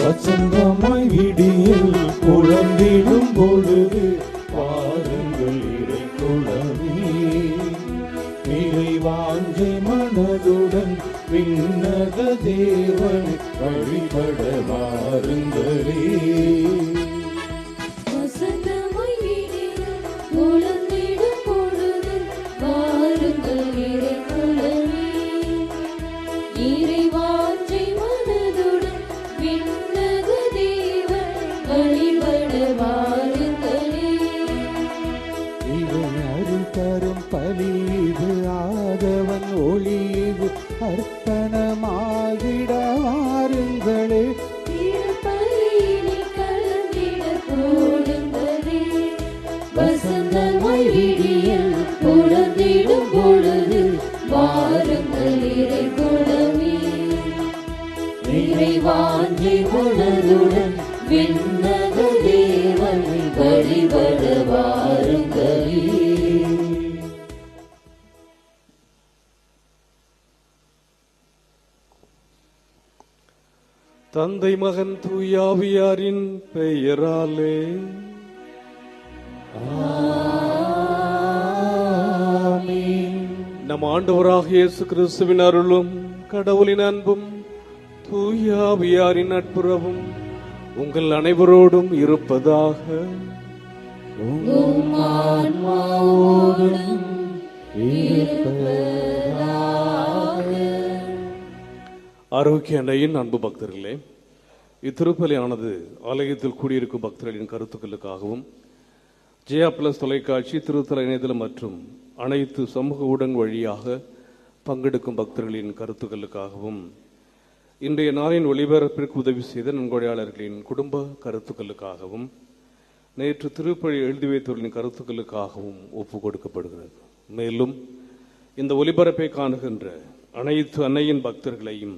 வசந்தமாய் விடியல் குழம்பிடும் பொழுது வாருங்கள் இறைக்குலமே. இறைவாஞ்சை மனதுடன் விண்ணக தேவனை வழிபட வாருங்களே. பலிது ஆதவன் ஒளிது அர்ப்பணமாகிட வாருங்களே. வசந்தமாய் விடியல் பொழுதிடும் பொழுது வாருங்கள் இறைக்குலமே. இறைவாஞ்சை மனதுடன் விண்ணக தேவனை வழிபட வாருங்களே. தந்தை மகன் தூயாவியாரின் பெயராலே நம் ஆண்டவராக இயேசு கிறிஸ்துவின் அருளும் கடவுளின் அன்பும் தூயாவியாரின் நட்புறவும் உங்கள் அனைவரோடும் இருப்பதாக. ஆரோக்கிய அன்னையின் அன்பு பக்தர்களே, இத்திருப்பலியானது ஆலயத்தில் கூடியிருக்கும் பக்தர்களின் கருத்துக்களுக்காகவும் ஜெயா பிளஸ் தொலைக்காட்சி, திருத்தல இணையதளம் மற்றும் அனைத்து சமூக ஊடகங்கள் வழியாக பங்கெடுக்கும் பக்தர்களின் கருத்துக்களுக்காகவும் இன்றைய நாளின் ஒளிபரப்பிற்கு உதவி செய்த நன்கொடையாளர்களின் குடும்ப கருத்துக்களுக்காகவும் நேற்று திருப்பலி எழுதி வைத்தவர்களின் கருத்துக்களுக்காகவும் ஒப்புக் கொடுக்கப்படுகிறது. மேலும் இந்த ஒளிபரப்பை காணுகின்ற அனைத்து அன்னையின் பக்தர்களையும்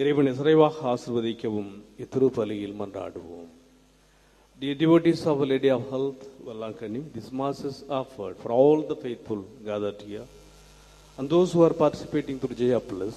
இறைவனை சிறைவாக ஆசிர்வதிக்கவும் இத்திருப்பலியில் மன்றாடுவோம். Dear devotees of Our Lady of Health, Velankani, this mass is offered for all the faithful gathered here and those who are participating through Jaya Plus